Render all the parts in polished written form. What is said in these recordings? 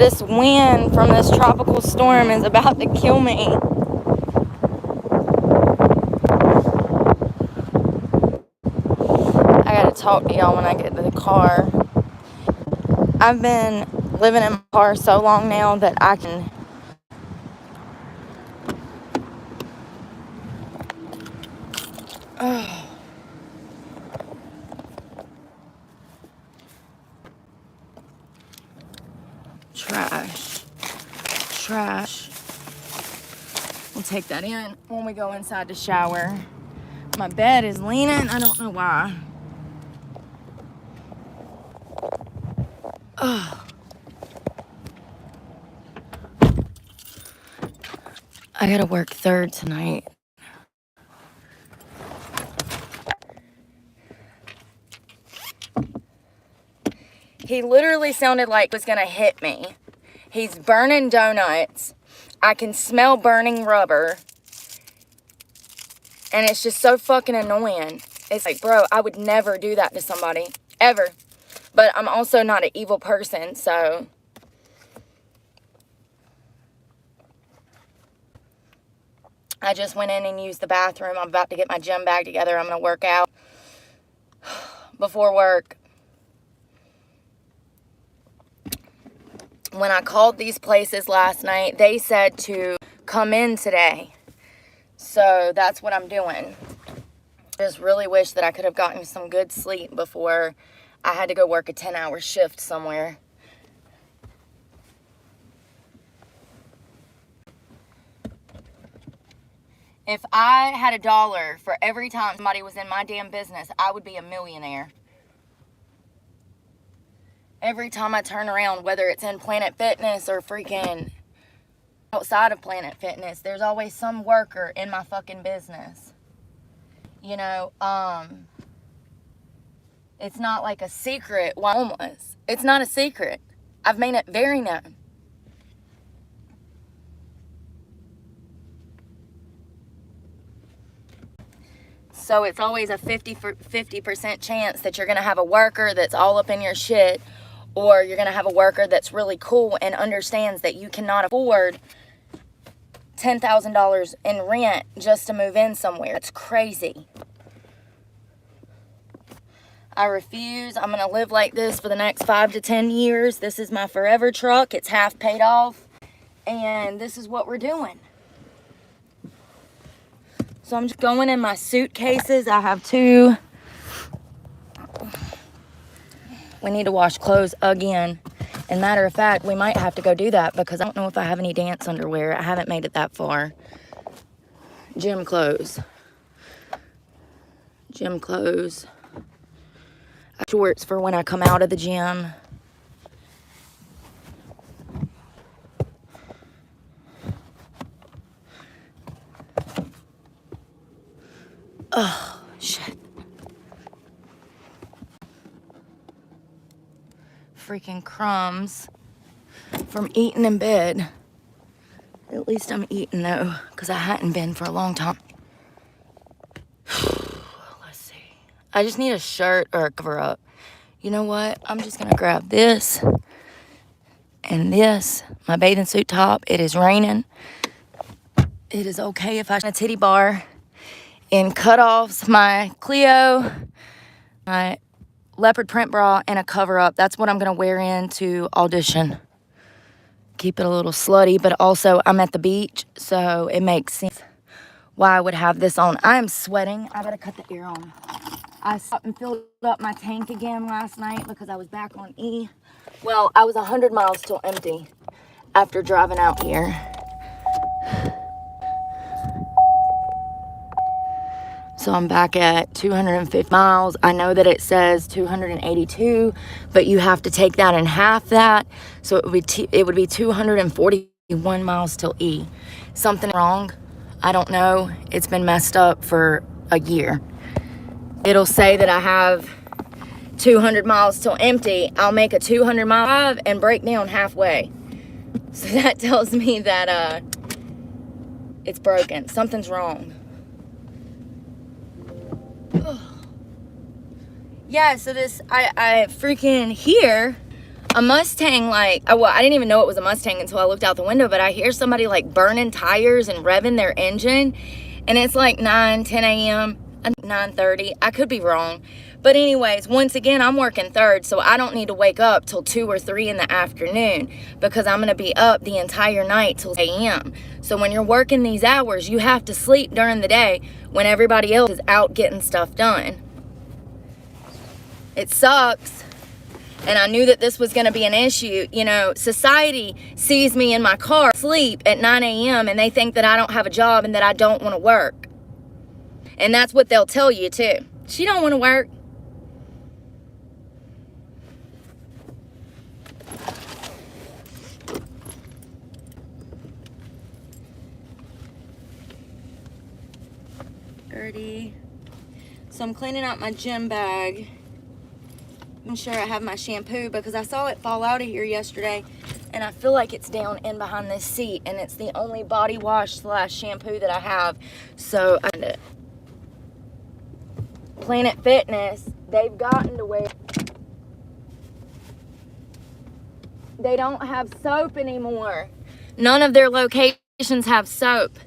This wind from this tropical storm is about to kill me. I gotta talk to y'all when I get to the car. I've been living in my car so long now that I can... Oh. Trash. We'll take that in when we go inside to shower. My bed is leaning. I don't know why. Oh. I gotta work third tonight. He literally sounded like he was gonna hit me. He's burning donuts. I can smell burning rubber. And it's just so fucking annoying. It's like, bro, I would never do that to somebody. Ever. But I'm also not an evil person, so... I just went in and used the bathroom. I'm about to get my gym bag together. I'm going to work out before work. When I called these places last night, they said to come in today. So that's what I'm doing. I just really wish that I could have gotten some good sleep before I had to go work a 10-hour shift somewhere. If I had $1 for every time somebody was in my damn business, I would be a millionaire. Every time I turn around, whether it's in Planet Fitness or freaking outside of Planet Fitness, there's always some worker in my fucking business. You know, it's not like a secret why I'm homeless. It's not a secret. I've made it very known. So it's always a 50% chance that you're going to have a worker that's all up in your shit, or you're going to have a worker that's really cool and understands that you cannot afford $10,000 in rent just to move in somewhere. It's crazy. I refuse. I'm going to live like this for the next 5 to 10 years. This is my forever truck. It's half paid off. And this is what we're doing. So I'm just going in my suitcases. I have 2. We need to wash clothes again. And matter of fact, we might have to go do that because I don't know if I have any dance underwear. I haven't made it that far. Gym clothes. Shorts for when I come out of the gym. Oh, shit. Freaking crumbs from eating in bed. At least I'm eating though, because I hadn't been for a long time. Let's see. I just need a shirt or a cover up. You know what? I'm just going to grab this and this. My bathing suit top. It is raining. It is okay if I a titty bar and cutoffs, my Clio, my leopard print bra, and a cover up. That's what I'm going to wear into audition. Keep it a little slutty, but also I'm at the beach, so it makes sense why I would have this on. I am sweating. I got to cut the air on. I stopped and filled up my tank again last night because I was back on E. Well, I was 100 miles till empty after driving out here. So I'm back at 250 miles. I know that it says 282, but you have to take that in half that. So it would be 241 miles till E. Something wrong? I don't know. It's been messed up for a year. It'll say that I have 200 miles till empty. I'll make a 200 mile drive and break down halfway. So that tells me that it's broken. Something's wrong. Yeah, so this, I freaking here, a Mustang, like, oh, well, I didn't even know it was a Mustang until I looked out the window, but I hear somebody like burning tires and revving their engine, and it's like 9, 10 a.m., 9:30. I could be wrong. But anyways, once again, I'm working third, so I don't need to wake up till 2 or 3 in the afternoon because I'm going to be up the entire night till a.m. So when you're working these hours, you have to sleep during the day when everybody else is out getting stuff done. It sucks. And I knew that this was going to be an issue. You know, society sees me in my car sleep at 9 a.m. and they think that I don't have a job and that I don't want to work. And that's what they'll tell you too. She don't want to work. Dirty. So I'm cleaning out my gym bag. I'm sure I have my shampoo because I saw it fall out of here yesterday and I feel like it's down in behind this seat and it's the only body wash / shampoo that I have. So I find it. Planet Fitness, they've gotten to where they don't have soap anymore. None of their locations have soap.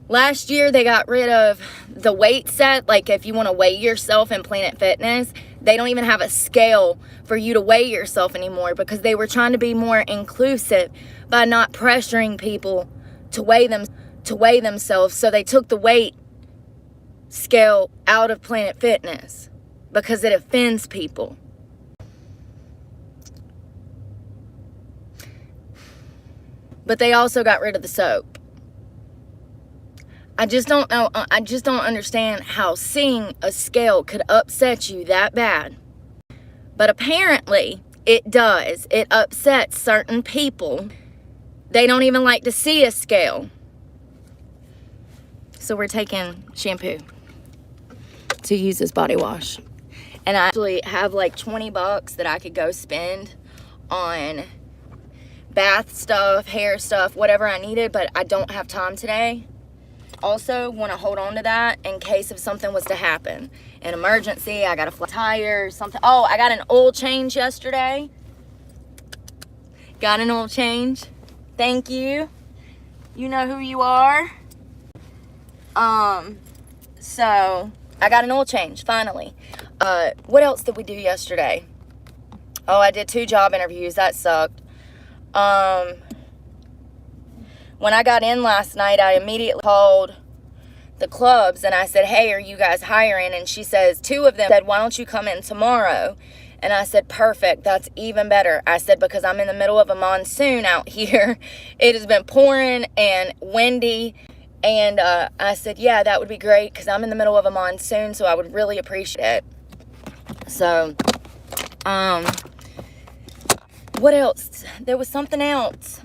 Last year, they got rid of the weight set. Like, if you want to weigh yourself in Planet Fitness, they don't even have a scale for you to weigh yourself anymore because they were trying to be more inclusive by not pressuring people to weigh themselves. So they took the weight scale out of Planet Fitness because it offends people. But they also got rid of the soap. I just don't know. I just don't understand how seeing a scale could upset you that bad. But apparently it does. It upsets certain people. They don't even like to see a scale. So we're taking shampoo to use as body wash. And I actually have like $20 that I could go spend on bath stuff, hair stuff, whatever I needed, but I don't have time today. Also want to hold on to that in case if something was to happen. An emergency, I got a flat tire, something. Oh, I got an oil change yesterday. Got an oil change. Thank you. You know who you are. So I got an oil change, finally. What else did we do yesterday? Oh, I did 2 job interviews. That sucked. When I got in last night, I immediately called the clubs and I said, hey, are you guys hiring? And she says, 2 of them said, why don't you come in tomorrow? And I said, perfect, that's even better. I said, because I'm in the middle of a monsoon out here. It has been pouring and windy. And I said, yeah, that would be great because I'm in the middle of a monsoon, so I would really appreciate it. So, what else? There was something else.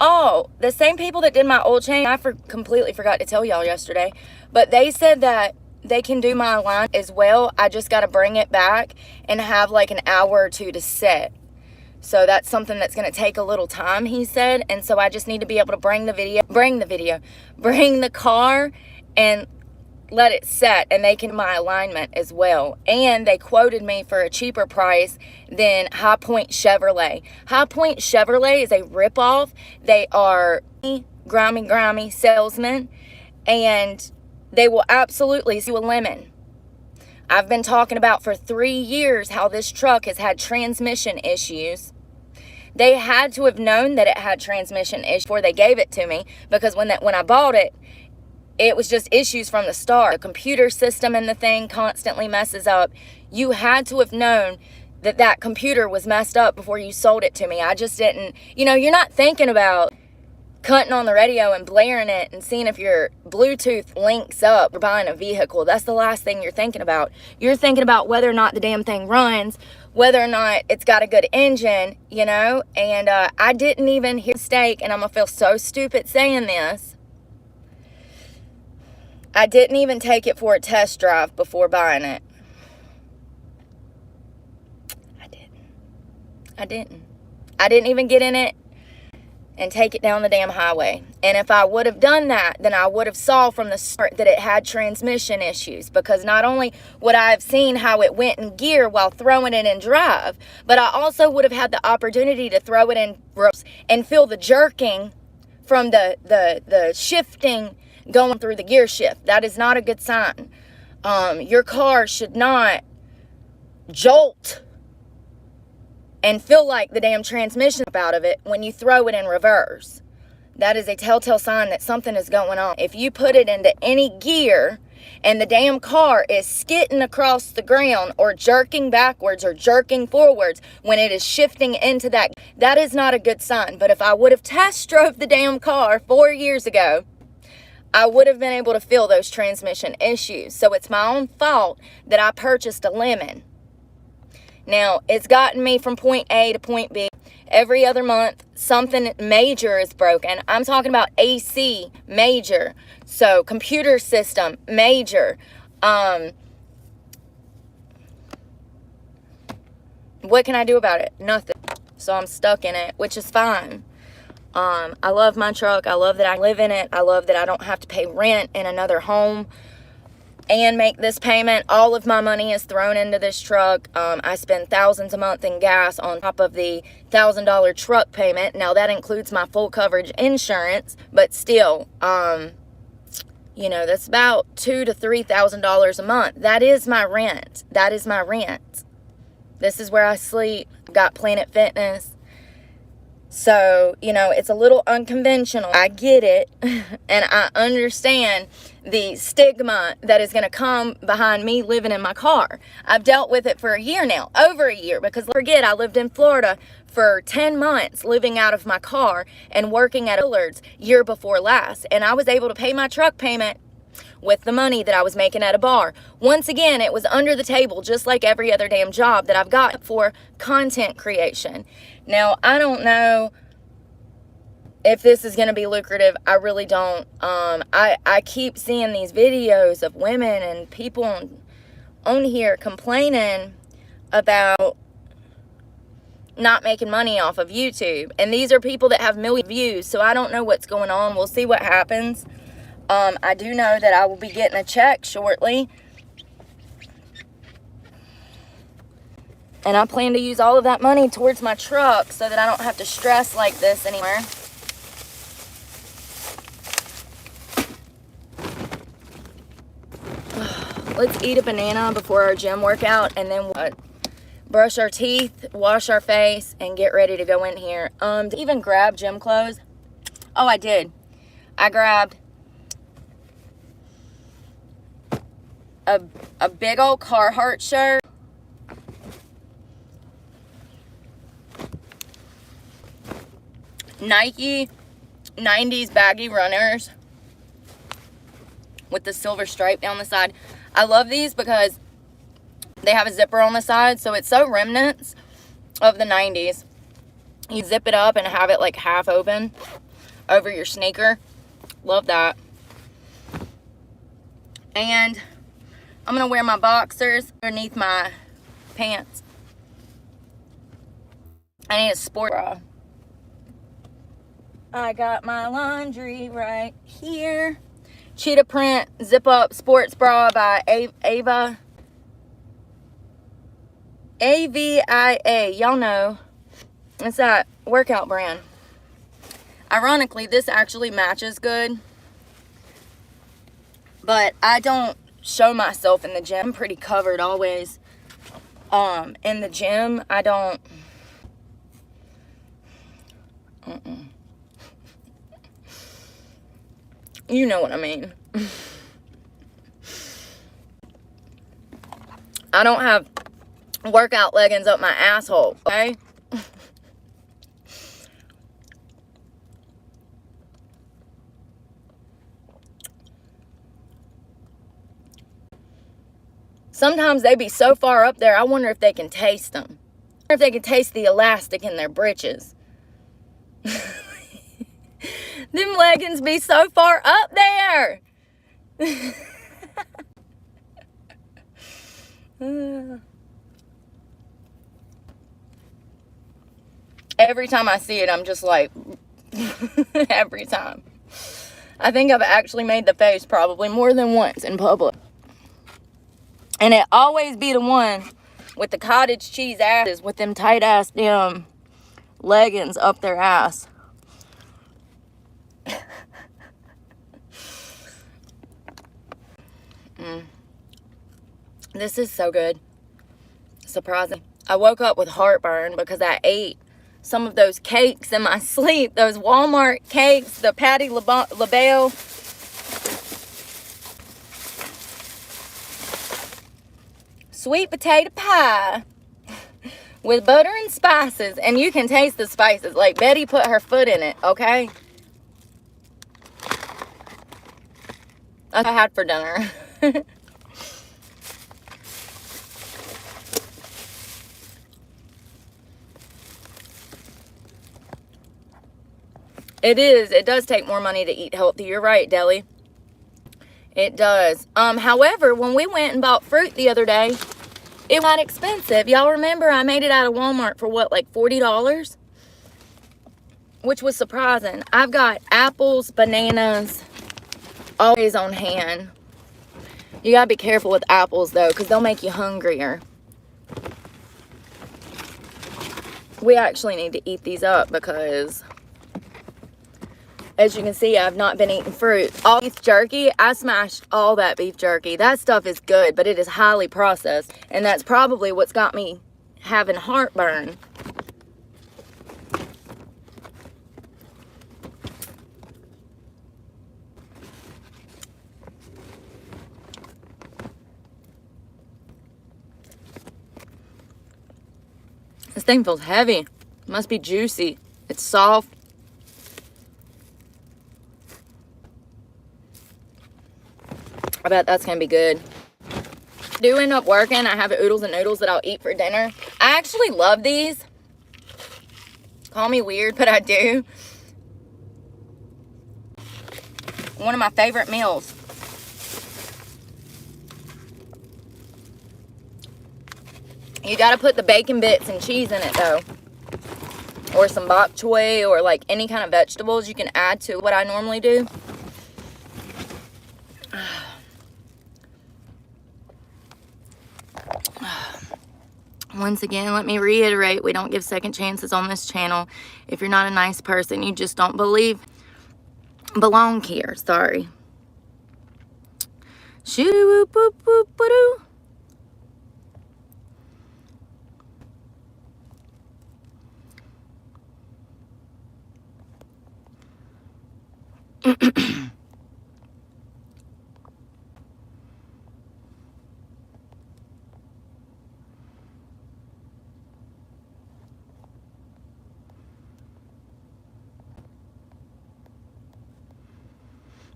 Oh, the same people that did my oil change, I completely forgot to tell y'all yesterday, but they said that they can do my line as well. I just got to bring it back and have like an hour or 2 to set. So that's something that's going to take a little time, he said. And so I just need to be able to bring the car and let it set, and they can my alignment as well. And they quoted me for a cheaper price than High Point Chevrolet. High Point Chevrolet is a ripoff. They are grimy salesmen, and they will absolutely see a lemon. I've been talking about for 3 years how this truck has had transmission issues. They had to have known that it had transmission issues before they gave it to me, because when I bought it, it was just issues from the start. The computer system in the thing constantly messes up. You had to have known that that computer was messed up before you sold it to me. I just didn't, you're not thinking about cutting on the radio and blaring it and seeing if your Bluetooth links up or buying a vehicle. That's the last thing you're thinking about. You're thinking about whether or not the damn thing runs, whether or not it's got a good engine, and I didn't even hear mistake, and I'm gonna feel so stupid saying this. I didn't even take it for a test drive before buying it. I didn't. I didn't even get in it and take it down the damn highway. And if I would have done that, then I would have saw from the start that it had transmission issues, because not only would I have seen how it went in gear while throwing it in drive, but I also would have had the opportunity to throw it in reverse and feel the jerking from the shifting going through the gear shift. That is not a good sign. Your car should not jolt and feel like the damn transmission out of it when you throw it in reverse. That is a telltale sign that something is going on. If you put it into any gear and the damn car is skidding across the ground or jerking backwards or jerking forwards when it is shifting into that, that is not a good sign. But if I would have test drove the damn car 4 years ago, I would have been able to feel those transmission issues. So it's my own fault that I purchased a lemon. Now, it's gotten me from point A to point B. Every other month, something major is broken. I'm talking about AC, major. So, computer system, major. What can I do about it? Nothing. So, I'm stuck in it, which is fine. I love my truck. I love that I live in it. I love that I don't have to pay rent in another home and make this payment. All of my money is thrown into this truck. I spend thousands a month in gas on top of the $1,000 truck payment. Now that includes my full coverage insurance, but still, you know, that's about $2,000 to $3,000 a month. That is my rent. That is my rent. This is where I sleep. I've got Planet Fitness. So, you know, it's a little unconventional. I get it, and I understand the stigma that is going to come behind me living in my car. I've dealt with it for a year now, over a year, because forget, I lived in Florida for 10 months living out of my car and working at Dillard's year before last, and I was able to pay my truck payment with the money that I was making at a bar. Once again, it was under the table, just like every other damn job that I've got for content creation. Now, I don't know if this is going to be lucrative. I really don't. I keep seeing these videos of women and people on here complaining about not making money off of YouTube. And these are people that have million views, so I don't know what's going on. We'll see what happens. I do know that I will be getting a check shortly. And I plan to use all of that money towards my truck so that I don't have to stress like this anymore. Let's eat a banana before our gym workout, and then we'll brush our teeth, wash our face, and get ready to go in here. To even grab gym clothes. Oh, I did. I grabbed a big old Carhartt shirt. Nike 90s baggy runners with the silver stripe down the side. I love these because they have a zipper on the side, so it's so remnants of the 90s. You zip it up and have it like half open over your sneaker. Love that. And I'm gonna wear my boxers underneath my pants. I need a sport bra. I got my laundry right here. Cheetah print zip up sports bra by Avia. Y'all know. It's that workout brand. Ironically, this actually matches good. But I don't show myself in the gym. I'm pretty covered always. In the gym, I don't. You know what I mean. I don't have workout leggings up my asshole, okay? Sometimes they be so far up there, I wonder if they can taste them. I wonder if they can taste the elastic in their britches. Them leggings be so far up there. Every time I see it, I'm just like, Every time. I think I've actually made the face probably more than once in public. And it always be the one with the cottage cheese asses with them tight ass damn leggings up their ass. This is so good. Surprising. I woke up with heartburn because I ate some of those cakes in my sleep. Those Walmart cakes, the Patty LaBelle. Sweet potato pie with butter and spices. And you can taste the spices. Like Betty put her foot in it, okay? That's what I had for dinner. It does take more money to eat healthy. You're right, Deli. It does. However, when we went and bought fruit the other day, it was not expensive. Y'all remember I made it out of Walmart for what, like $40? Which was surprising. I've got apples, bananas, always on hand. You gotta be careful with apples though, because they'll make you hungrier. We actually need to eat these up because, as you can see, I've not been eating fruit. All beef jerky, I smashed all that beef jerky. That stuff is good, but it is highly processed. And that's probably what's got me having heartburn. This thing feels heavy. It must be juicy. It's soft. I bet that's gonna be good. I do end up working. I have oodles and noodles that I'll eat for dinner. I actually love these. Call me weird, but I do. One of my favorite meals. You gotta put the bacon bits and cheese in it though. Or some bok choy or like any kind of vegetables you can add to what I normally do. Once again, let me reiterate, we don't give second chances on this channel. If you're not a nice person, you just don't belong here. Sorry. Shoo boop boop boop boop.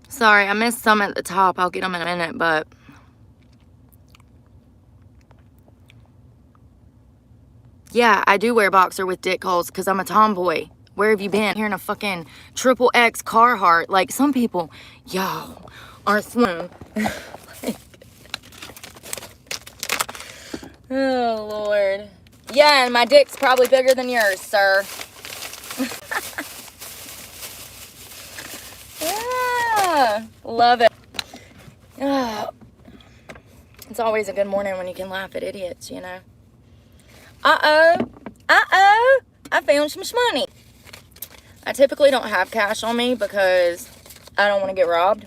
Sorry, I missed some at the top. I'll get them in a minute, but yeah, I do wear boxer with dick holes because I'm a tomboy. Where have you been? Here in a fucking triple X Carhartt. Like, some people, y'all, are slow. Oh, Lord. Yeah, and my dick's probably bigger than yours, sir. Yeah, love it. Oh, it's always a good morning when you can laugh at idiots, you know. Uh-oh. Uh-oh. I found some money. I typically don't have cash on me because I don't want to get robbed.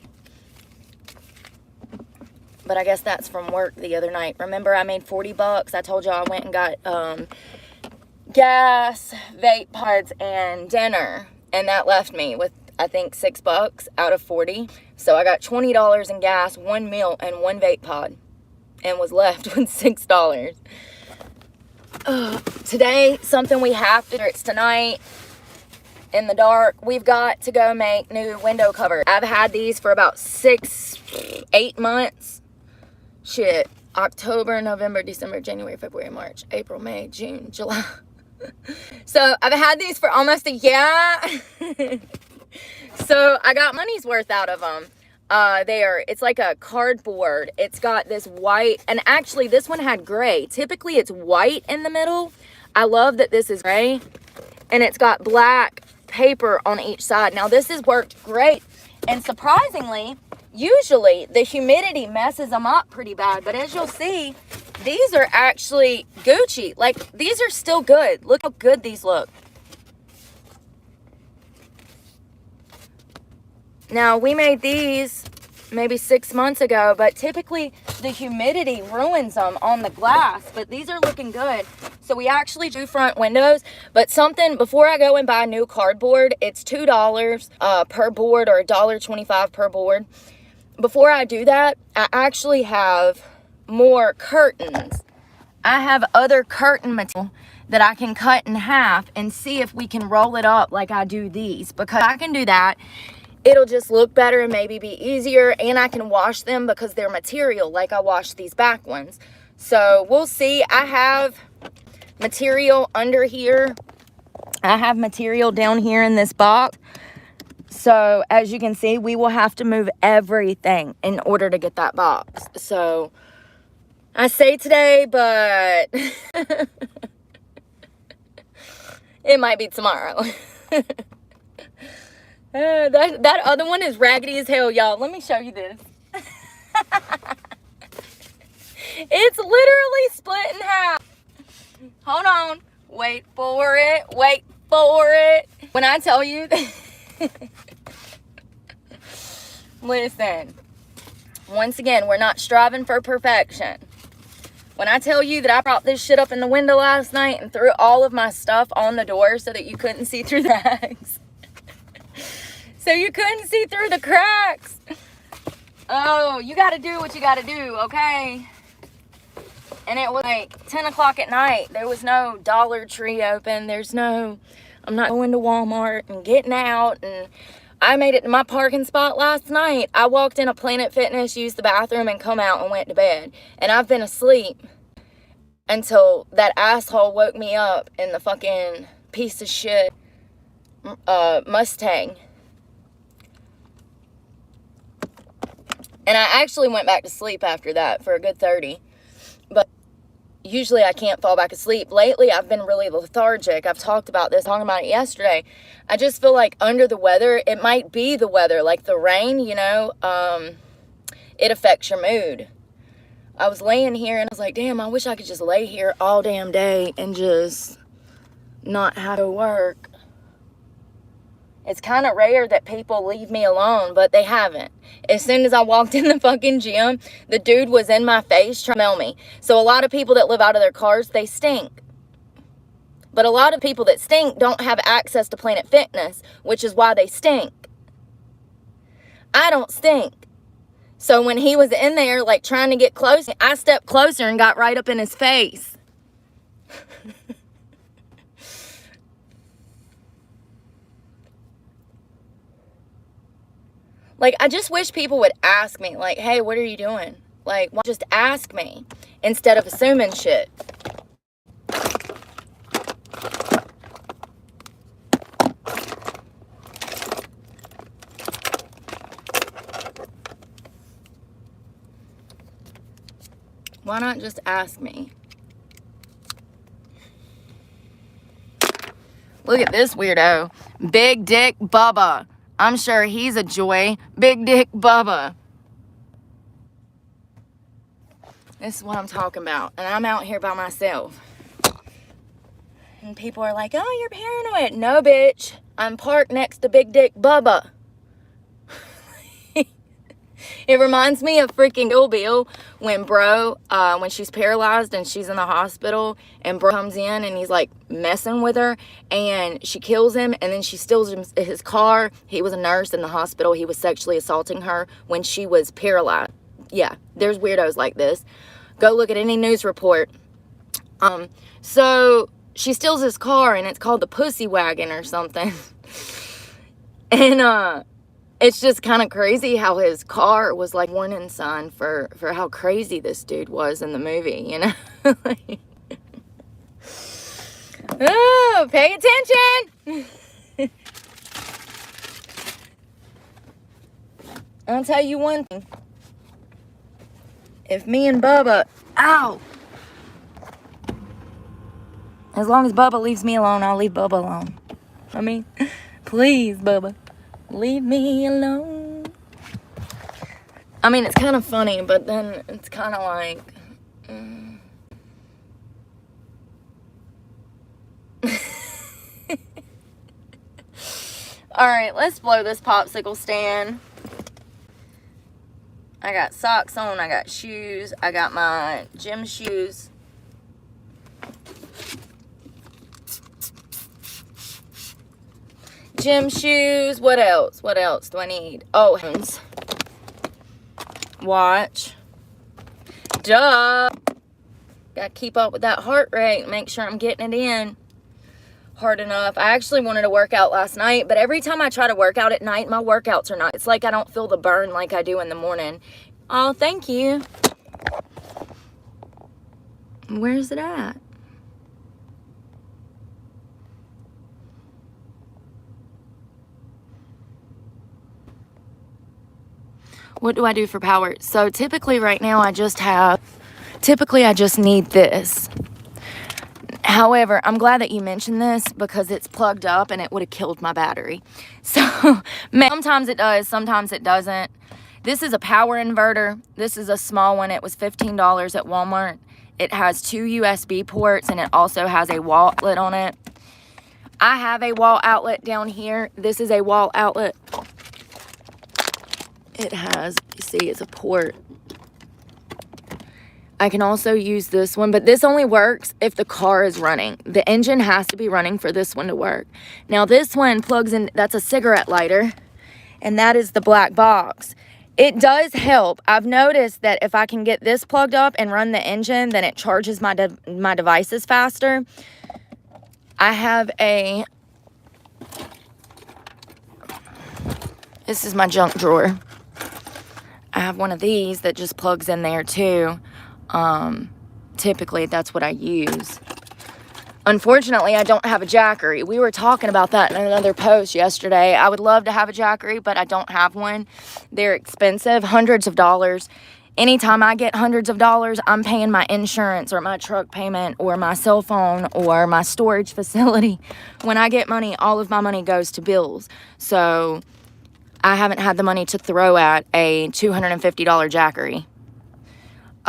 But I guess that's from work the other night. Remember, I made 40 bucks. I told y'all I went and got gas, vape pods, and dinner. And that left me with, I think, $6 out of 40. So I got $20 in gas, one meal, and one vape pod. And was left with $6. Today, something we have to do. It's tonight. In the dark, we've got to go make new window covers. I've had these for about 8 months. Shit. October, November, December, January, February, March, April, May, June, July. So I've had these for almost a year. So I got money's worth out of them. It's like a cardboard. It's got this white, and actually this one had gray. Typically it's white in the middle. I love that this is gray. And it's got black paper on each side. Now this has worked great, and surprisingly, usually the humidity messes them up pretty bad, but as you'll see, these are actually Gucci. Like, these are still good. Look how good these look. Now, we made these maybe 6 months ago, but typically the humidity ruins them on the glass, but these are looking good. So we actually do front windows, but something, before I go and buy new cardboard, it's $2 per board or $1.25 per board. Before I do that, I actually have more curtains. I have other curtain material that I can cut in half and see if we can roll it up like I do these, because I can do that. It'll just look better and maybe be easier, and I can wash them because they're material like I washed these back ones. So we'll see. I have material under here. I have material down here in this box. So as you can see, we will have to move everything in order to get that box. So I say today, but it might be tomorrow. That other one is raggedy as hell, y'all. Let me show you this. It's literally split in half. Hold on. Wait for it. Wait for it. When I tell you listen, once again, we're not striving for perfection. When I tell you that I brought this shit up in the window last night and threw all of my stuff on the door so that you couldn't see through the cracks. So you couldn't see through the cracks. Oh, you got to do what you got to do, okay? And it was like 10 o'clock at night. There was no Dollar Tree open. I'm not going to Walmart and getting out. And I made it to my parking spot last night. I walked in a Planet Fitness, used the bathroom, and come out and went to bed. And I've been asleep until that asshole woke me up in the fucking piece of shit Mustang. And I actually went back to sleep after that for a good 30. But usually I can't fall back asleep. Lately, I've been really lethargic. I've talked about this, talking about it yesterday. I just feel like under the weather, it might be the weather, like the rain, you know, it affects your mood. I was laying here and I was like, damn, I wish I could just lay here all damn day and just not have to work. It's kind of rare that people leave me alone, but they haven't. As soon as I walked in the fucking gym, the dude was in my face trying to smell me. So a lot of people that live out of their cars, they stink. But a lot of people that stink don't have access to Planet Fitness, which is why they stink. I don't stink. So when he was in there, like, trying to get close, I stepped closer and got right up in his face. Like, I just wish people would ask me, like, hey, what are you doing? Like, just ask me instead of assuming shit. Why not just ask me? Look at this weirdo. Big Dick Bubba. I'm sure he's a joy. Big Dick Bubba. This is what I'm talking about. And I'm out here by myself. And people are like, oh, you're paranoid. No, bitch. I'm parked next to Big Dick Bubba. It reminds me of freaking Bill when when she's paralyzed and she's in the hospital and Bro comes in and he's like messing with her and she kills him and then she steals his car. He was a nurse in the hospital. He was sexually assaulting her when she was paralyzed. Yeah, there's weirdos like this. Go look at any news report. So she steals his car and it's called the Pussy Wagon or something. And it's just kind of crazy how his car was like warning sign for how crazy this dude was in the movie, you know? Oh, pay attention! I'll tell you one thing. If me and Bubba, ow! As long as Bubba leaves me alone, I'll leave Bubba alone. I mean, Please, Bubba, leave me alone. I mean, it's kind of funny, but then it's kind of like... Alright, let's blow this popsicle stand. I got socks on, I got shoes, I got my gym shoes. Gym shoes, what else? What else do I need? Oh, hands. Watch. Duh. Gotta keep up with that heart rate, make sure I'm getting it in hard enough. I actually wanted to work out last night, but every time I try to work out at night, my workouts are not. It's like I don't feel the burn like I do in the morning. Oh, thank you. Where's it at? What do I do for power? So typically right now I just need this. However, I'm glad that you mentioned this because it's plugged up and it would have killed my battery. So sometimes it does, sometimes it doesn't. This is a power inverter. This is a small one. It was $15 at Walmart. It has 2 USB ports and it also has a wall outlet on it. I have a wall outlet down here. This is a wall outlet. It has, you see, it's a port. I can also use this one, but this only works if the car is running. The engine has to be running for this one to work. Now this one plugs in, that's a cigarette lighter, and that is the black box. It does help. I've noticed that if I can get this plugged up and run the engine, then it charges my devices faster. I have this is my junk drawer. I have one of these that just plugs in there too. Typically that's what I use. Unfortunately, I don't have a Jackery. We were talking about that in another post yesterday. I would love to have a Jackery, but I don't have one. They're expensive, hundreds of dollars. Anytime I get hundreds of dollars, I'm paying my insurance or my truck payment or my cell phone or my storage facility. When I get money, all of my money goes to bills. So I haven't had the money to throw at a $250 Jackery.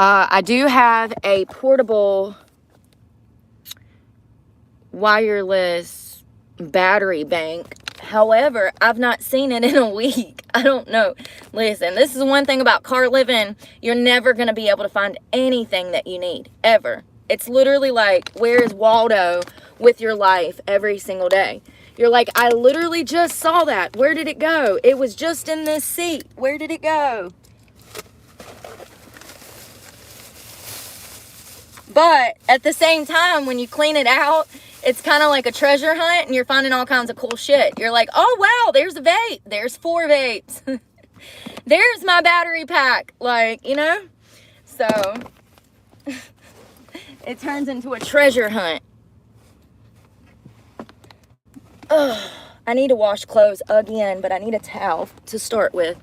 I do have a portable wireless battery bank. However, I've not seen it in a week. I don't know. Listen, this is one thing about car living. You're never going to be able to find anything that you need, ever. It's literally like, where is Waldo with your life every single day? You're like, I literally just saw that. Where did it go? It was just in this seat. Where did it go? But at the same time, when you clean it out, it's kind of like a treasure hunt and you're finding all kinds of cool shit. You're like, oh, wow, there's a vape. There's 4 vapes. There's my battery pack. Like, you know? So, it turns into a treasure hunt. Ugh, I need to wash clothes again, but I need a towel to start with.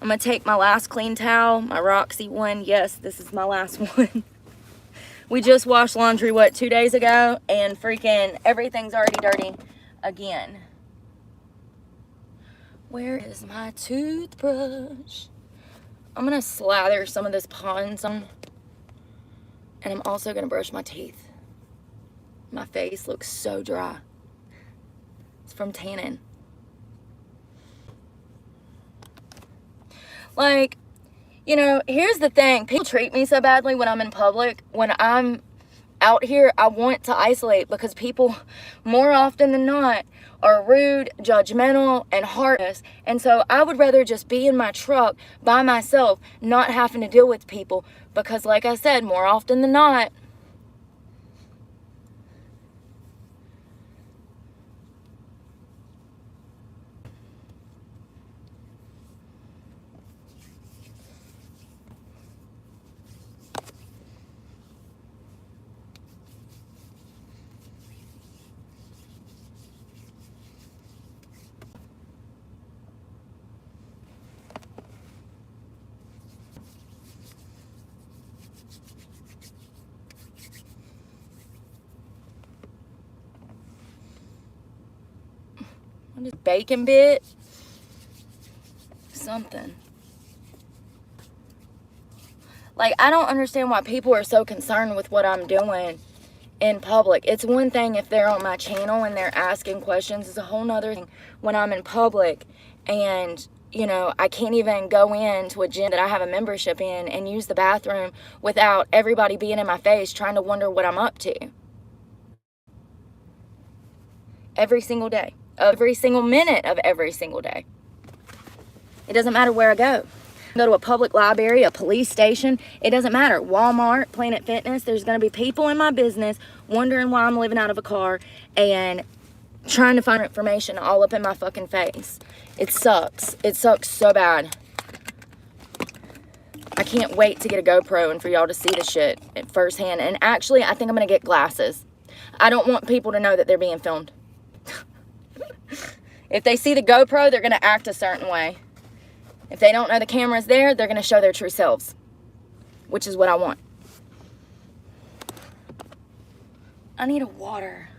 I'm going to take my last clean towel, my Roxy one. Yes, this is my last one. We just washed laundry, what, 2 days ago? And freaking everything's already dirty again. Where is my toothbrush? I'm going to slather some of this Pond's on. And I'm also going to brush my teeth. My face looks so dry. It's from tanning. Like, you know, here's the thing. People treat me so badly when I'm in public. When I'm out here, I want to isolate because people, more often than not, are rude, judgmental, and heartless. And so I would rather just be in my truck by myself, not having to deal with people. Because like I said, more often than not, What is bacon bit? Something. Like, I don't understand why people are so concerned with what I'm doing in public. It's one thing if they're on my channel and they're asking questions. It's a whole nother thing when I'm in public and, you know, I can't even go into a gym that I have a membership in and use the bathroom without everybody being in my face trying to wonder what I'm up to. Every single day. Every single minute of every single day. It doesn't matter where I go. Go to a public library, a police station, it doesn't matter. Walmart, Planet Fitness, there's going to be people in my business wondering why I'm living out of a car and trying to find information all up in my fucking face. It sucks. It sucks so bad. I can't wait to get a GoPro and for y'all to see the shit at firsthand. And actually, I think I'm going to get glasses. I don't want people to know that they're being filmed. If they see the GoPro, they're going to act a certain way. If they don't know the camera's there, they're going to show their true selves, which is what I want. I need a water.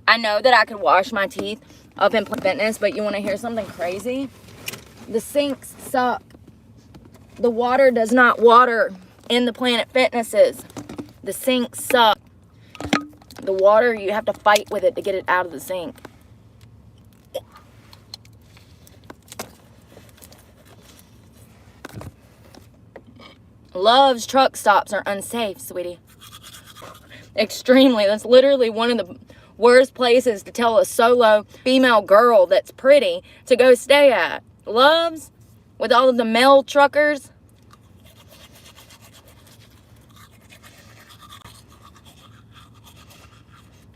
I know that I could wash my teeth up in Planet Fitness, but you want to hear something crazy? The sinks suck. The water does not water in the Planet Fitnesses. The sinks suck. The water, you have to fight with it to get it out of the sink. Love's truck stops are unsafe, sweetie. Extremely. That's literally one of the worst places to tell a solo female girl that's pretty to go stay at. Love's, with all of the male truckers.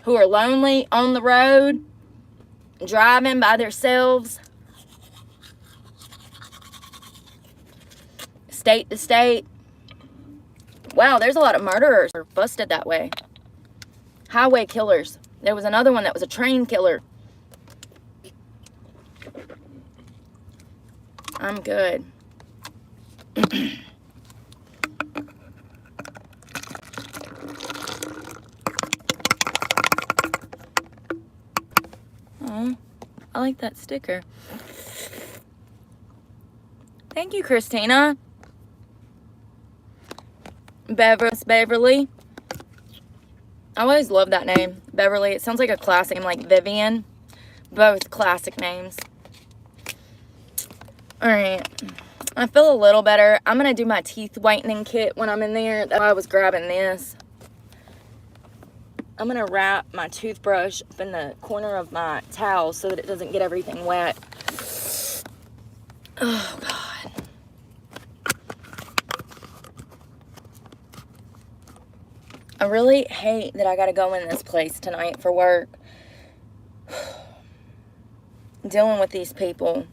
Who are lonely on the road, driving by themselves, state to state. Wow, there's a lot of murderers are busted that way. Highway killers. There was another one that was a train killer. I'm good. Oh, I like that sticker. Thank you, Christina. Beverly. I always love that name, Beverly. It sounds like a classic name, like Vivian. Both classic names. Alright. I feel a little better. I'm going to do my teeth whitening kit when I'm in there. That's why I was grabbing this. I'm going to wrap my toothbrush up in the corner of my towel so that it doesn't get everything wet. Oh, God. I really hate that I got to go in this place tonight for work. Dealing with these people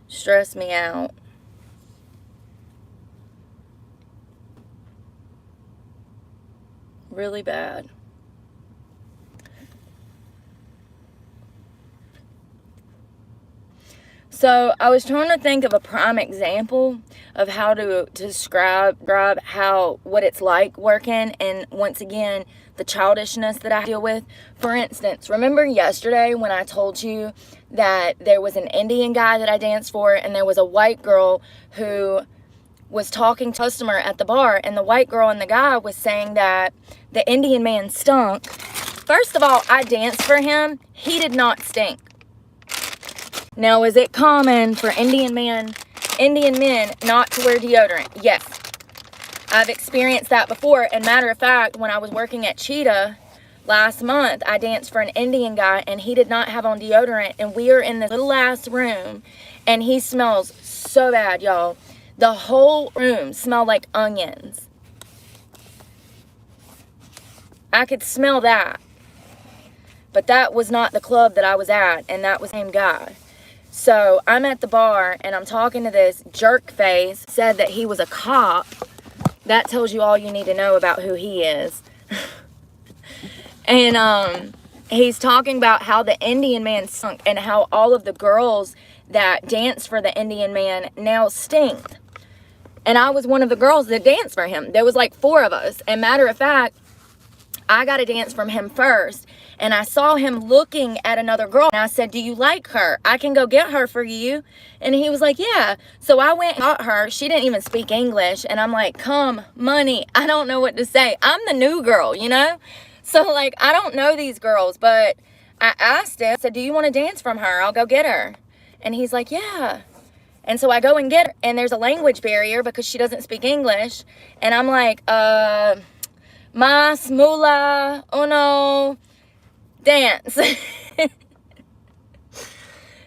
stress me out. Really bad. So I was trying to think of a prime example of how to describe what it's like working, and once again, the childishness that I deal with. For instance, remember yesterday when I told you that there was an Indian guy that I danced for, and there was a white girl who was talking to a customer at the bar, and the white girl and the guy was saying that the Indian man stunk. First of all, I danced for him. He did not stink. Now, is it common for Indian men not to wear deodorant? Yes. I've experienced that before. And matter of fact, when I was working at Cheetah last month, I danced for an Indian guy and he did not have on deodorant. And we are in this little ass room and he smells so bad, y'all. The whole room smelled like onions. I could smell that. But that was not the club that I was at, and that was the same guy. So I'm at the bar, and I'm talking to this jerk face, said that he was a cop. That tells you all you need to know about who he is. And he's talking about how the Indian man stunk and how all of the girls that danced for the Indian man now stink. And I was one of the girls that danced for him. There was like 4 of us. And matter of fact, I got a dance from him first. And I saw him looking at another girl. And I said, do you like her? I can go get her for you. And he was like, yeah. So I went and got her. She didn't even speak English. And I'm like, come, money. I don't know what to say. I'm the new girl, you know? So, like, I don't know these girls. But I asked him, I said, do you want to dance from her? I'll go get her. And he's like, yeah. And so I go and get her. And there's a language barrier because she doesn't speak English. And I'm like, mas, mula, uno, dance.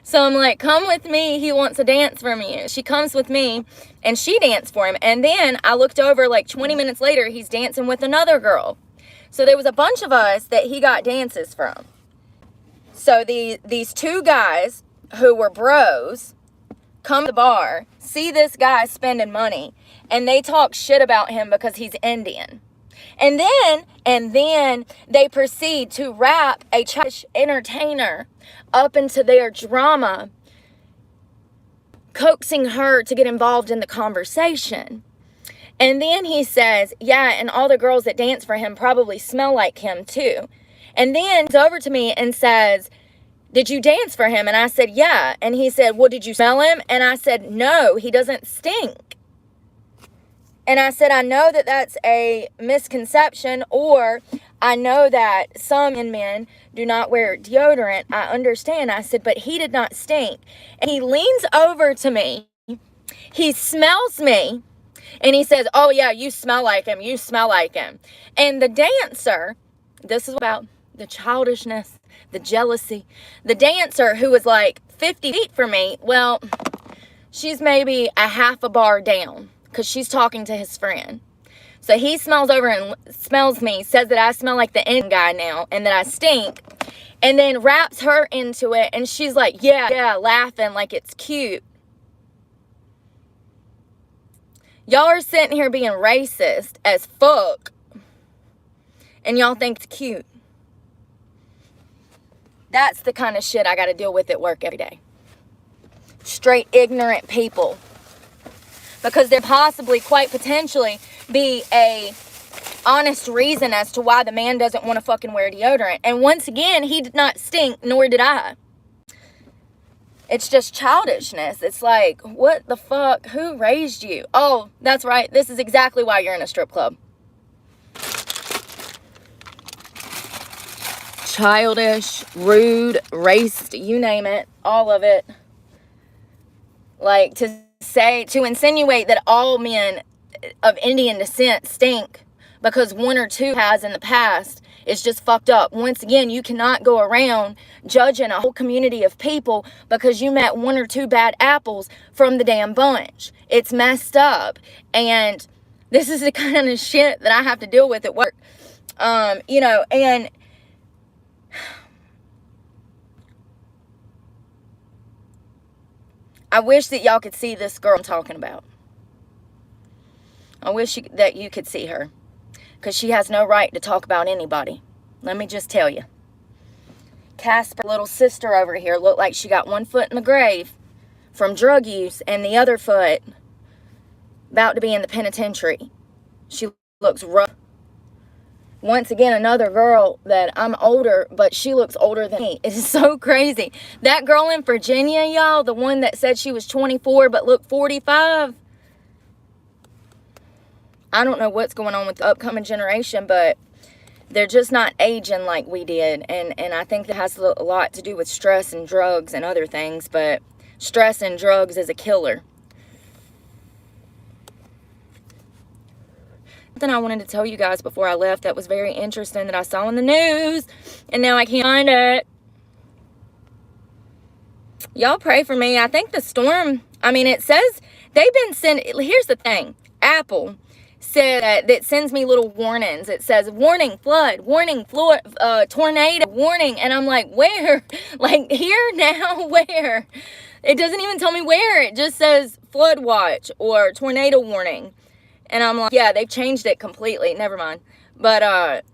So I'm like, come with me. He wants a dance from you. She comes with me and she danced for him. And then I looked over like 20 minutes later, he's dancing with another girl. So there was a bunch of us that he got dances from. So these 2 guys who were bros come to the bar, see this guy spending money, and they talk shit about him because he's Indian. And then they proceed to wrap a childish entertainer up into their drama, coaxing her to get involved in the conversation. And then he says, yeah, and all the girls that dance for him probably smell like him too. And then he's over to me and says, did you dance for him? And I said, yeah. And he said, well, did you smell him? And I said, no, he doesn't stink. And I said, I know that that's a misconception, or I know that some men do not wear deodorant. I understand. I said, but he did not stink. And he leans over to me. He smells me. And he says, oh, yeah, you smell like him. You smell like him. And the dancer, this is about the childishness, the jealousy. The dancer, who was like 50 feet from me, well, she's maybe a half a bar down because she's talking to his friend. So he smells over and smells me, says that I smell like the Indian guy now and that I stink, and then wraps her into it. And she's like, yeah, laughing like it's cute. Y'all are sitting here being racist as fuck, and y'all think it's cute. That's the kind of shit I got to deal with at work every day. Straight ignorant people. Because there possibly, quite potentially, be a honest reason as to why the man doesn't want to fucking wear deodorant. And once again, he did not stink, nor did I. It's just childishness. It's like, what the fuck? Who raised you? Oh, that's right. This is exactly why you're in a strip club. Childish, rude, racist, you name it. All of it. Like, to insinuate that all men of Indian descent stink because 1 or 2 has in the past is just fucked up. Once again, you cannot go around judging a whole community of people because you met 1 or 2 bad apples from the damn bunch. It's messed up. And this is the kind of shit that I have to deal with at work. You know, and I wish that y'all could see this girl I'm talking about. I wish that you could see her. Because she has no right to talk about anybody. Let me just tell you. Casper's little sister over here looked like she got 1 foot in the grave from drug use and the other foot about to be in the penitentiary. She looks rough. Once again, another girl that I'm older, but she looks older than me. It is so crazy. That girl in Virginia, y'all, the one that said she was 24 but looked 45. I don't know what's going on with the upcoming generation, but they're just not aging like we did. And I think that has a lot to do with stress and drugs and other things, but stress and drugs is a killer. Something I wanted to tell you guys before I left that was very interesting that I saw in the news, and now I can't find it. Y'all pray for me. I think the storm, I mean, it says they've been sending, here's the thing, Apple said that sends me little warnings. It says, warning, flood, warning, tornado, warning. And I'm like, where? Like, here now? Where? It doesn't even tell me where. It just says flood watch or tornado warning. And I'm like, yeah, they've changed it completely. Never mind. But,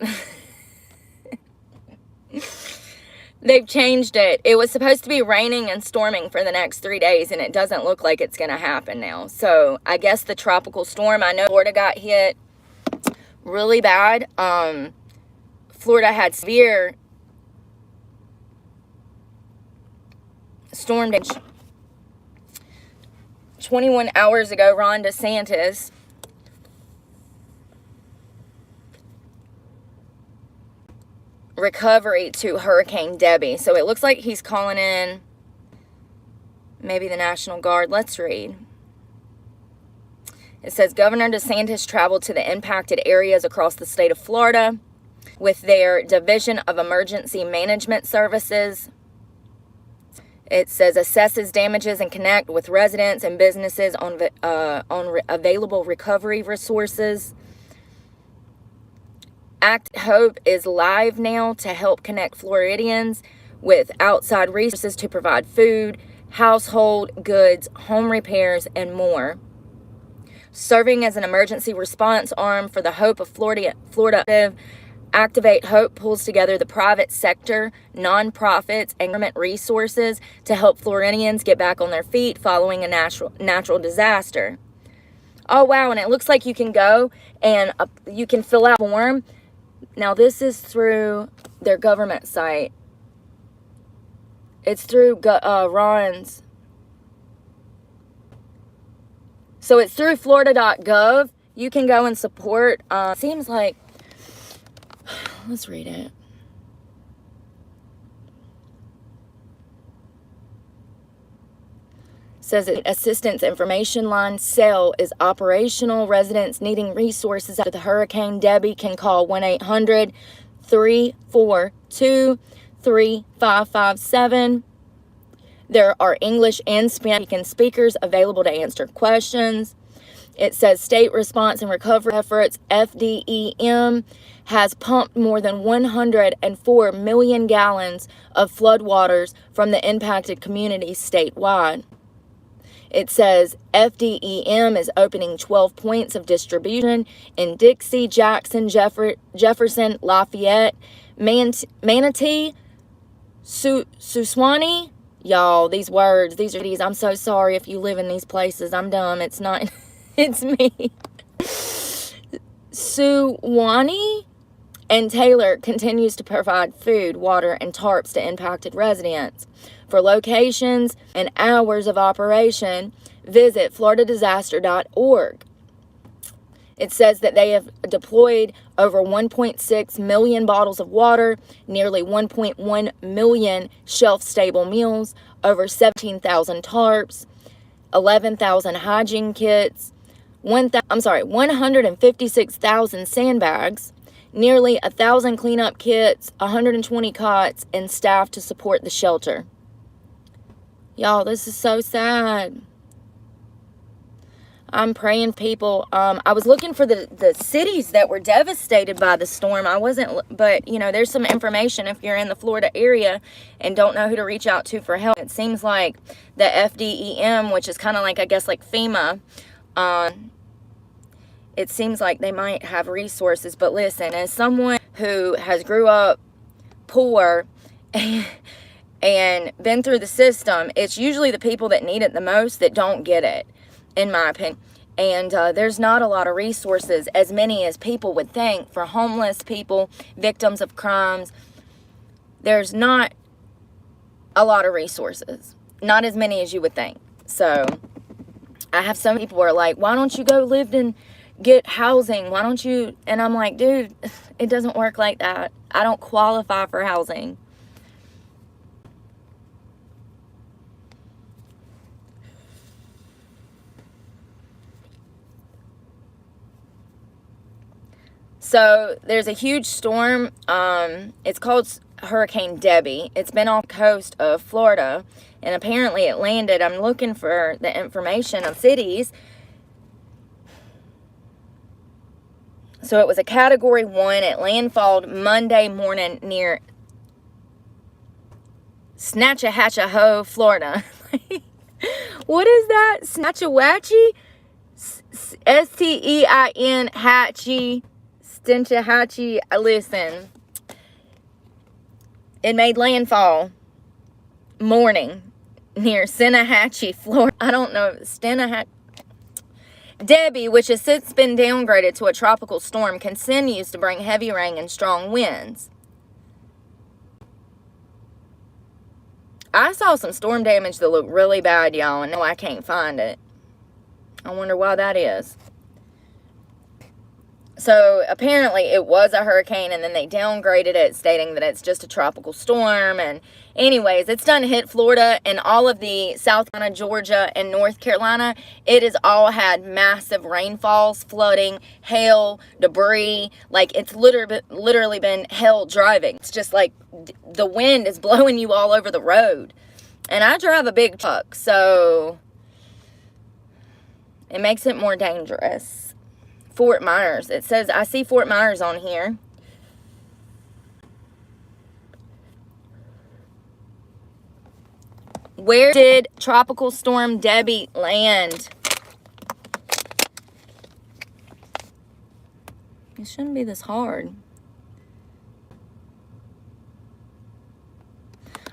they've changed it. It was supposed to be raining and storming for the next 3 days, and it doesn't look like it's going to happen now. So I guess the tropical storm, I know Florida got hit really bad. Florida had severe storm damage. 21 hours ago, Ron DeSantis recovery to Hurricane Debbie. So it looks like he's calling in maybe the National Guard. Let's read. It says Governor DeSantis traveled to the impacted areas across the state of Florida with their Division of Emergency Management Services. It says assesses damages and connect with residents and businesses on available recovery resources. Act Hope is live now to help connect Floridians with outside resources to provide food, household goods, home repairs, and more. Serving as an emergency response arm for the Hope of Florida, Activate Hope pulls together the private sector, nonprofits, and government resources to help Floridians get back on their feet following a natural disaster. Oh, wow, and it looks like you can go and you can fill out a form. Now, this is through their government site. It's through Ron's. So it's through florida.gov. You can go and support. Seems like, let's read it. Says that assistance information line cell is operational. Residents needing resources after the Hurricane Debbie can call 1-800-342-3557. There are English and Spanish speakers available to answer questions. It says state response and recovery efforts. FDEM has pumped more than 104 million gallons of floodwaters from the impacted communities statewide. It says FDEM is opening 12 points of distribution in Dixie, Jackson, Jefferson, Lafayette, Manatee, Suwannee. Y'all, these words, these are these. I'm so sorry if you live in these places. I'm dumb. It's not, it's me. Suwannee and Taylor continues to provide food, water, and tarps to impacted residents. For locations and hours of operation, visit floridadisaster.org. It says that they have deployed over 1.6 million bottles of water, nearly 1.1 million shelf-stable meals, over 17,000 tarps, 11,000 hygiene kits, 156,000 sandbags, nearly 1,000 cleanup kits, 120 cots, and staff to support the shelter. Y'all, this is so sad. I'm praying people. I was looking for the cities that were devastated by the storm. I wasn't, but, you know, there's some information if you're in the Florida area and don't know who to reach out to for help. It seems like the FDEM, which is kind of like, I guess, like FEMA, it seems like they might have resources. But listen, as someone who has grew up poor and been through the system, it's usually the people that need it the most that don't get it, in my opinion. And there's not a lot of resources, as many as people would think, for homeless people, victims of crimes. There's not a lot of resources. Not as many as you would think. So I have some people who are like, why don't you go live and get housing? Why don't you? And I'm like, dude, it doesn't work like that. I don't qualify for housing. So there's a huge storm. It's called Hurricane Debbie. It's been off the coast of Florida, and apparently it landed. I'm looking for the information of cities. So it was a Category 1. It landfalled Monday morning near Snatchahatchee, Florida. What is that? Snatchahatchee? Stein Hatchie. Stinchahatchee. Listen. It made landfall morning near Steinhatchee, Florida. I don't know. Debbie, which has since been downgraded to a tropical storm, continues to bring heavy rain and strong winds. I saw some storm damage that looked really bad, y'all, and no, I can't find it. I wonder why that is. So apparently it was a hurricane, and then they downgraded it, stating that it's just a tropical storm. And anyways, it's done hit Florida and all of the South Carolina, Georgia, and North Carolina. It has all had massive rainfalls, flooding, hail, debris. Like, it's literally been hell driving. It's just like the wind is blowing you all over the road. And I drive a big truck, so it makes it more dangerous. Fort Myers. It says, I see Fort Myers on here. Where did Tropical Storm Debbie land? It shouldn't be this hard.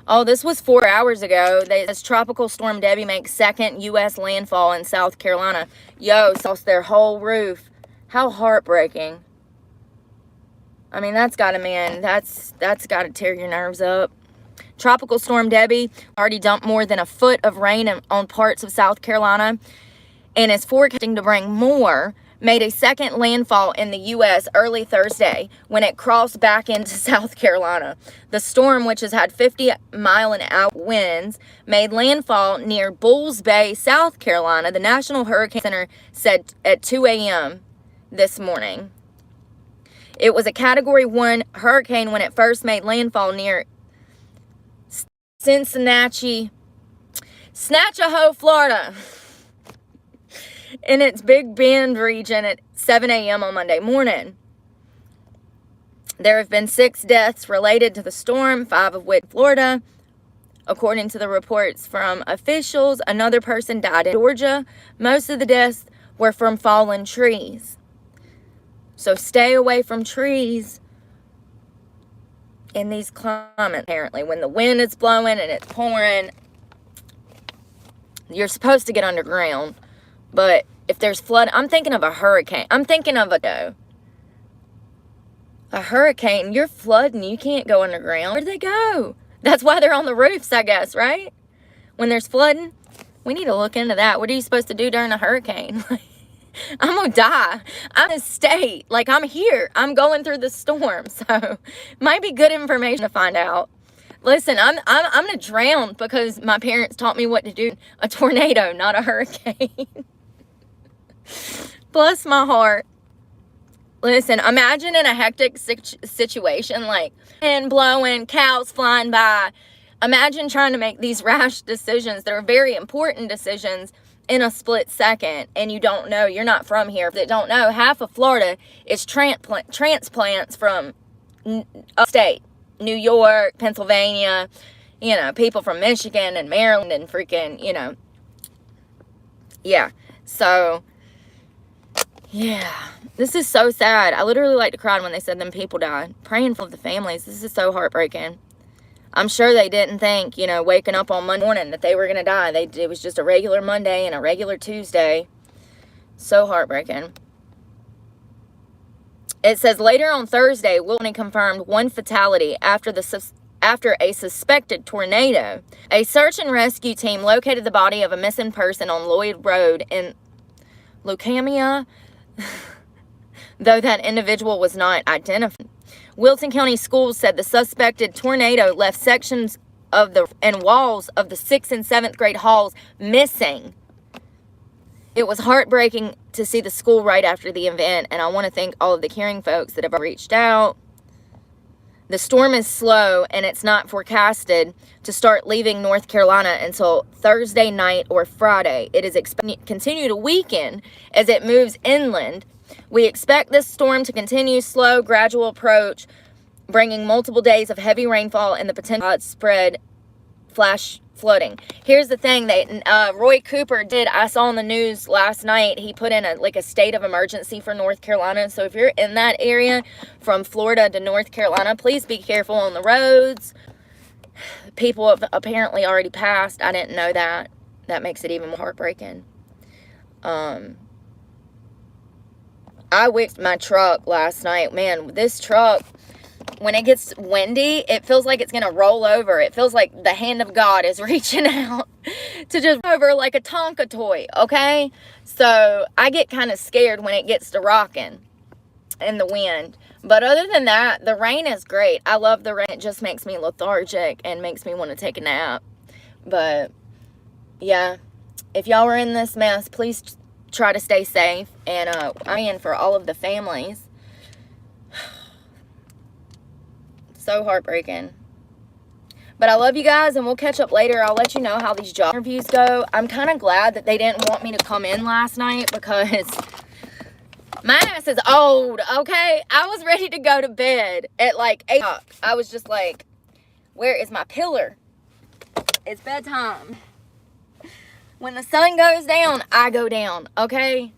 Oh, this was 4 hours ago. This Tropical Storm Debbie makes second U.S. landfall in South Carolina. Yo, lost their whole roof. How heartbreaking. I mean, that's got to tear your nerves up. Tropical Storm Debbie already dumped more than a foot of rain on parts of South Carolina and is forecasting to bring more. Made a second landfall in the U.S. early Thursday when it crossed back into South Carolina. The storm, which has had 50-mile-an-hour winds, made landfall near Bulls Bay, South Carolina. The National Hurricane Center said at 2 a.m. this morning. It was a Category 1 hurricane when it first made landfall near Snatchahatchee, Florida, in its Big Bend region at 7 a.m. on Monday morning. There have been 6 deaths related to the storm, 5 of which in Florida. According to the reports from officials, another person died in Georgia. Most of the deaths were from fallen trees. So stay away from trees in these climates, apparently. When the wind is blowing and it's pouring, you're supposed to get underground. But if there's flood, I'm thinking of a hurricane. I'm thinking of a hurricane. You're flooding. You can't go underground. Where do they go? That's why they're on the roofs, I guess, right? When there's flooding, we need to look into that. What are you supposed to do during a hurricane? I'm going to die. I'm in a state. Like, I'm here. I'm going through the storm. So, might be good information to find out. Listen, I'm going to drown because my parents taught me what to do. A tornado, not a hurricane. Bless my heart. Listen, imagine in a hectic situation, like wind blowing, cows flying by. Imagine trying to make these rash decisions that are very important decisions in a split second, and you don't know. You're not from here. If they don't know, half of Florida is transplants from upstate, New York, Pennsylvania, people from Michigan and Maryland and freaking, yeah. So, yeah, this is so sad. I literally like to cry when they said them people died. Praying for the families. This is so heartbreaking. I'm sure they didn't think, waking up on Monday morning that they were going to die. It was just a regular Monday and a regular Tuesday. So heartbreaking. It says later on Thursday, Wilton confirmed 1 fatality after a suspected tornado. A search and rescue team located the body of a missing person on Lloyd Road in Lucamia, though that individual was not identified. Wilton County Schools said the suspected tornado left sections of the walls of the 6th and 7th grade halls missing. It was heartbreaking to see the school right after the event, and I want to thank all of the caring folks that have reached out. The storm is slow, and it's not forecasted to start leaving North Carolina until Thursday night or Friday. It is expected to continue to weaken as it moves inland We expect this storm to continue slow, gradual approach, bringing multiple days of heavy rainfall and the potential spread flash flooding. Here's the thing that Roy Cooper did. I saw on the news last night, he put in a state of emergency for North Carolina. So if you're in that area from Florida to North Carolina, please be careful on the roads. People have apparently already passed. I didn't know that. That makes it even more heartbreaking. I whipped my truck last night. Man, this truck, when it gets windy, it feels like it's going to roll over. It feels like the hand of God is reaching out to just over like a Tonka toy, okay? So I get kind of scared when it gets to rocking in the wind. But other than that, the rain is great. I love the rain. It just makes me lethargic and makes me want to take a nap. But, yeah, if y'all were in this mess, please try to stay safe. And I mean, for all of the families. So heartbreaking. But I love you guys, and we'll catch up later. I'll let you know how these job interviews go. I'm kind of glad that they didn't want me to come in last night because my ass is old, okay? I was ready to go to bed at like 8 o'clock. I was just like, where is my pillar? It's bedtime. When the sun goes down, I go down, okay?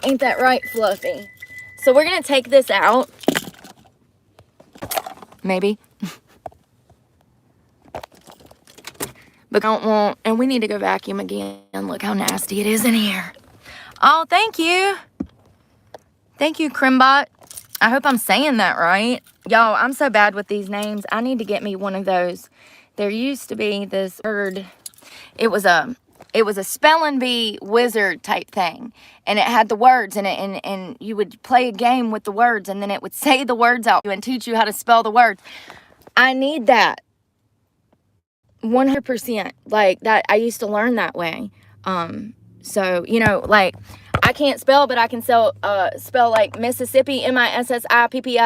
Ain't that right, Fluffy? So we're going to take this out. Maybe. But I don't want, and we need to go vacuum again. Look how nasty it is in here. Oh, thank you. Thank you, Crimbot. I hope I'm saying that right. Y'all, I'm so bad with these names. I need to get me one of those. There used to be this word. It was a spelling bee wizard type thing. And it had the words in it. And you would play a game with the words. And then it would say the words out and teach you how to spell the words. I need that. 100%. Like, that. I used to learn that way. So, you know, like, I can't spell, but I can spell like Mississippi, Mississippi,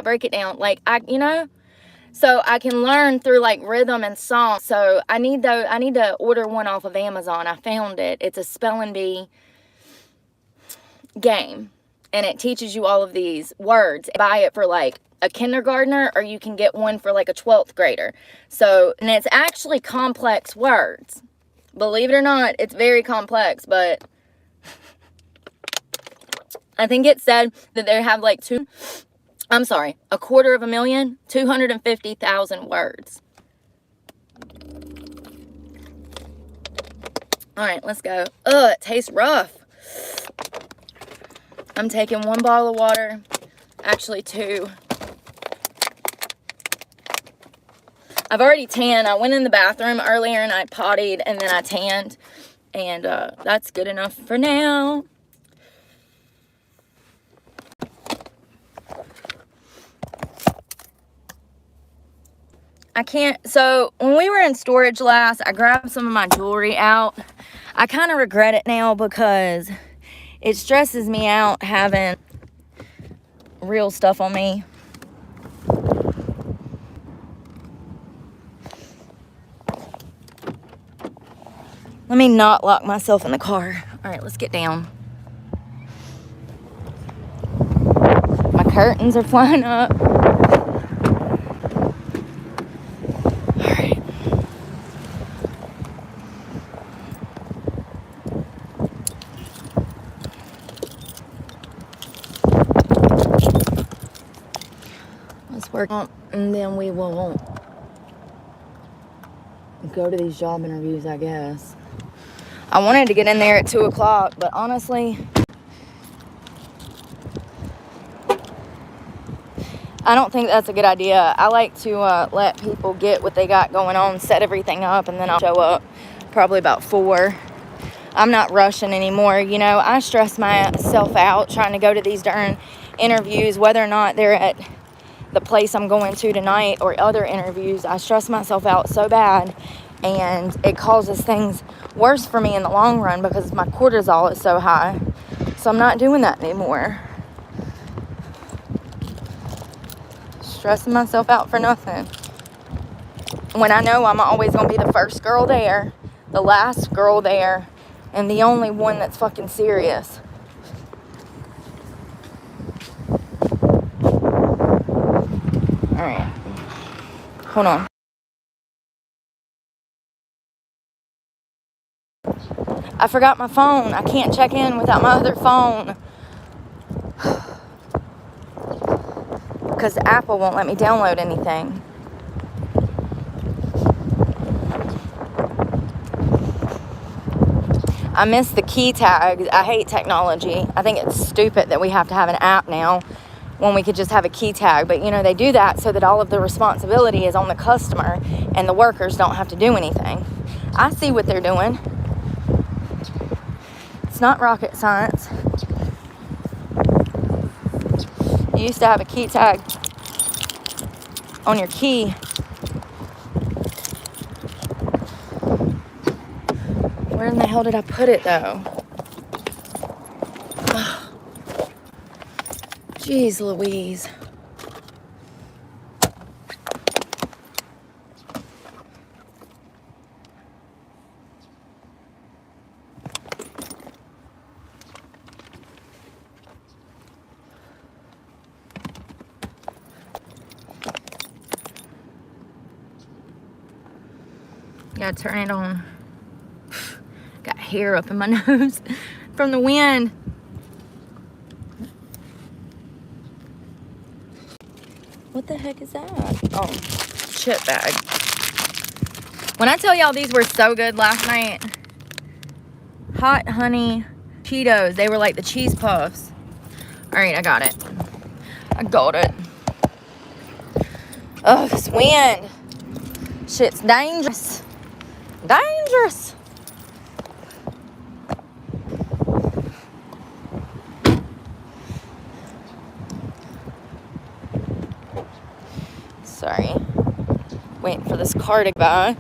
break it down. Like, you know, so I can learn through like rhythm and song. So I need to order one off of Amazon. I found it. It's a spelling bee game, and it teaches you all of these words. Buy it for like a kindergartner, or you can get one for like a 12th grader. So, and it's actually complex words. Believe it or not, it's very complex, but I think it said that they have like 250,000, 250,000 words. All right, let's go. Ugh, it tastes rough. I'm taking 1 bottle of water, actually 2. I've already tanned. I went in the bathroom earlier and I pottied and then I tanned. And that's good enough for now. I can't, so when we were in storage last, I grabbed some of my jewelry out. I kind of regret it now because it stresses me out having real stuff on me. Let me not lock myself in the car. All right, let's get down. My curtains are flying up. All right. Let's work on, and then we will go to these job interviews, I guess. I wanted to get in there at 2 o'clock, but honestly, I don't think that's a good idea. I like to let people get what they got going on, set everything up, and then I'll show up probably about 4. I'm not rushing anymore. You know, I stress myself out trying to go to these darn interviews, whether or not they're at the place I'm going to tonight or other interviews. I stress myself out so bad, and it causes things worse for me in the long run because my cortisol is so high. So I'm not doing that anymore. Stressing myself out for nothing. When I know I'm always going to be the first girl there, the last girl there, and the only one that's fucking serious. Hold on. I forgot my phone. I can't check in without my other phone. Because Apple won't let me download anything. I miss the key tags. I hate technology. I think it's stupid that we have to have an app now when we could just have a key tag. But, you know, they do that so that all of the responsibility is on the customer and the workers don't have to do anything. I see what they're doing. It's not rocket science. You used to have a key tag on your key. Where in the hell did I put it, though? Jeez Louise. Gotta turn it on. Got hair up in my nose from the wind. What the heck is that? Oh, chip bag. When I tell y'all these were so good last night. Hot honey Cheetos. They were like the cheese puffs. All right, I got it. I got it. Oh, this wind. Shit's dangerous. Dangerous. Sorry. Waiting for this car to go by.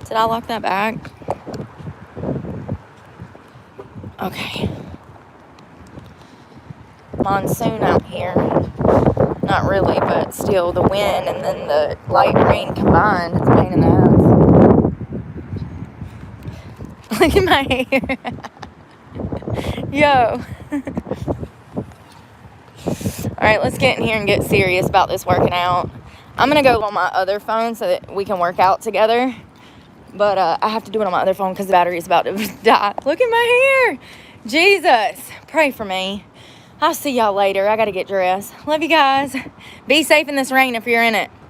Did I lock that bag? Okay. Monsoon out here. Not really, but still the wind and then the light rain combined. It's a pain in the ass. Look at my hair. Yo. Alright, let's get in here and get serious about this working out. I'm going to go on my other phone so that we can work out together. But I have to do it on my other phone because the battery is about to die. Look at my hair. Jesus. Pray for me. I'll see y'all later. I got to get dressed. Love you guys. Be safe in this rain if you're in it.